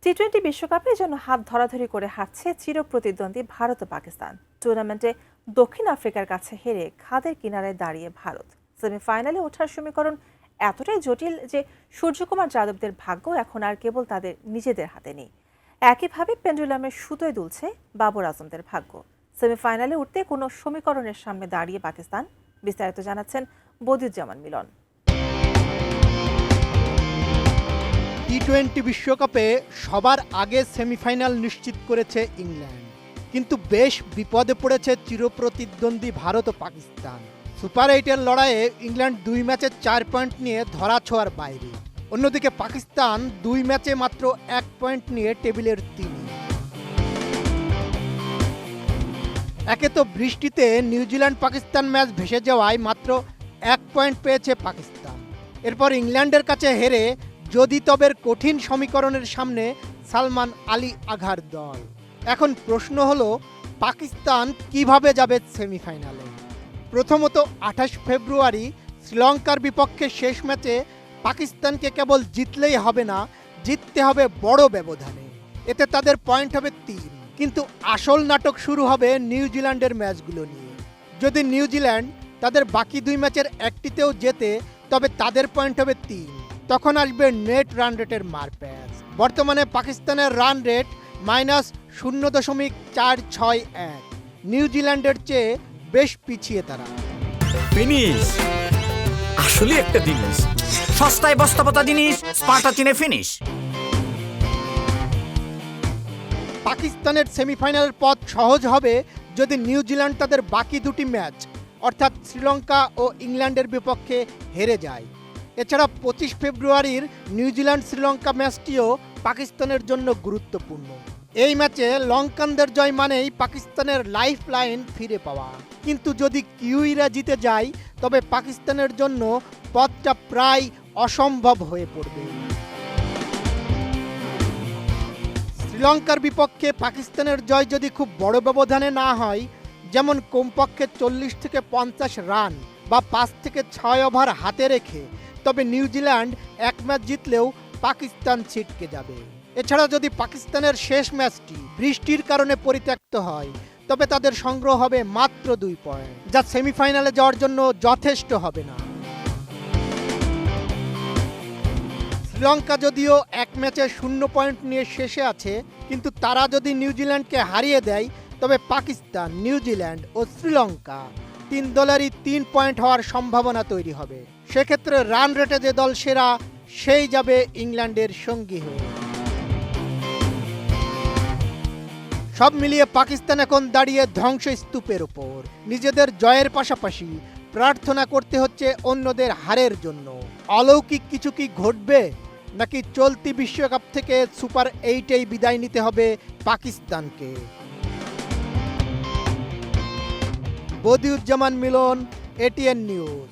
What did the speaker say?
টি-20 বিশ্বকাপে যেন হাত ধরাধরি করে হারছে চিরপ্রতিদ্বন্দ্বী ভারত ও পাকিস্তান। টুর্নামেন্টে দক্ষিণ আফ্রিকার কাছে হেরে খাদের কিনারায় দাঁড়িয়ে ভারত। সেমিফাইনালে ওঠার সমীকরণ এতটাই জটিল যে সূর্যকুমার যাদবদের ভাগ্য এখন আর কেবল তাদের নিজেদের হাতে নেই। একইভাবে পেন্ডুলামের সুতোয় দুলছে বাবর আজমদের ভাগ্য। সেমিফাইনালে উঠতে কোনো সমীকরণের সামনে দাঁড়িয়ে পাকিস্তান। বিস্তারিত জানাচ্ছেন বদিউজ্জামান মিলন। টি-20 বিশ্বকাপে সবার আগে সেমিফাইনাল নিশ্চিত করেছে ইংল্যান্ড, কিন্তু বেশ বিপদে পড়েছে চিরপ্রতিদ্বন্দ্বী ভারত ও পাকিস্তান। সুপার 8-এর লড়াইয়ে ইংল্যান্ড 2 ম্যাচে 4 পয়েন্ট নিয়ে ধরাছোঁয়ার বাইরে। অন্যদিকে পাকিস্তান 2 ম্যাচে মাত্র 1 পয়েন্ট নিয়ে টেবিলের 3। একে তো বৃষ্টিতে নিউজিল্যান্ড পাকিস্তান ম্যাচ ভেসে যাওয়ায় মাত্র 1 পয়েন্ট পেয়েছে পাকিস্তান। এরপর ইংল্যান্ডের কাছে হেরে যদি তবের কঠিন সমীকরণের সামনে সালমান আলী আঘার দল। এখন প্রশ্ন হলো, পাকিস্তান কিভাবে যাবে সেমিফাইনালে? প্রথমত 28 ফেব্রুয়ারি শ্রীলঙ্কার বিপক্ষে শেষ ম্যাচে পাকিস্তানকে কেবল জিতলেই হবে না, জিততে হবে বড় ব্যবধানে। এতে তাদের পয়েন্ট হবে 3। কিন্তু আসল নাটক শুরু হবে নিউজিল্যান্ডের ম্যাচগুলো নিয়ে। যদি নিউজিল্যান্ড তাদের বাকি 2 ম্যাচের একটিতেও জেতে, তবে তাদের পয়েন্ট হবে 3। তখন আসবে নেট রান রেটের মারপ্যাচ। বর্তমানে পাকিস্তানের রান রেট -0.461। নিউজিল্যান্ডের চেয়ে বেশ পিছিয়ে তারা। ফিনিশ আসলে একটা জিনিস, সস্তায় বস্তাপতা জিনিস, স্পার্টা চিনে ফিনিশ। পাকিস্তানের সেমিফাইনালের পথ সহজ হবে যদি নিউজিল্যান্ড তাদের বাকি 2টি ম্যাচ অর্থাৎ শ্রীলঙ্কা ও ইংল্যান্ডের বিপক্ষে হেরে যায়। এছাড়া 25 ফেব্রুয়ারির নিউজিল্যান্ড শ্রীলঙ্কা ম্যাচটিও পাকিস্তানের জন্য গুরুত্বপূর্ণ। এই ম্যাচে লঙ্কানদের জয় মানেই পাকিস্তানের লাইফ লাইন ফিরে পাওয়া। কিন্তু যদি কিউইরা জিতে যায়, তবে পাকিস্তানের জন্য পথটা প্রায় অসম্ভব হয়ে পড়বে। শ্রীলঙ্কার বিপক্ষে পাকিস্তানের জয় যদি খুব বড় ব্যবধানে না হয়, যেমন কমপক্ষে 40 থেকে 50 রান বা 5 থেকে 6 ওভার হাতে রেখে, তবে নিউজিল্যান্ড 1 ম্যাচ জিতলেও পাকিস্তান ছিটকে যাবে। এছাড়া যদি পাকিস্তানের শেষ ম্যাচটি বৃষ্টির কারণে পরিত্যক্ত হয়, তবে তাদের সংগ্রহ হবে মাত্র 2 পয়েন্ট, যা সেমিফাইনালে যাওয়ার জন্য যথেষ্ট হবে না। শ্রীলঙ্কা যদিও 1 ম্যাচে 0 পয়েন্ট নিয়ে শেষে আছে, কিন্তু তারা যদি নিউজিল্যান্ডকে হারিয়ে দেয়, তবে পাকিস্তান, নিউজিল্যান্ড ও শ্রীলঙ্কা 3 দলেরই 3 পয়েন্ট হওয়ার সম্ভাবনা তৈরি হবে। সেক্ষেত্রে রান রেটে যে দল সেরা, সেই যাবে ইংল্যান্ডের সঙ্গী হয়ে। সব মিলিয়ে পাকিস্তান এখন দাঁড়িয়ে ধ্বংসস্তূপের ওপর। নিজেদের জয়ের পাশাপাশি প্রার্থনা করতে হচ্ছে অন্যদের হারের জন্য। অলৌকিক কিছু কি ঘটবে, নাকি চলতি বিশ্বকাপ থেকে সুপার 8-এই বিদায় নিতে হবে পাকিস্তানকে? বদিউজ্জামান মিলন, ATN নিউজ।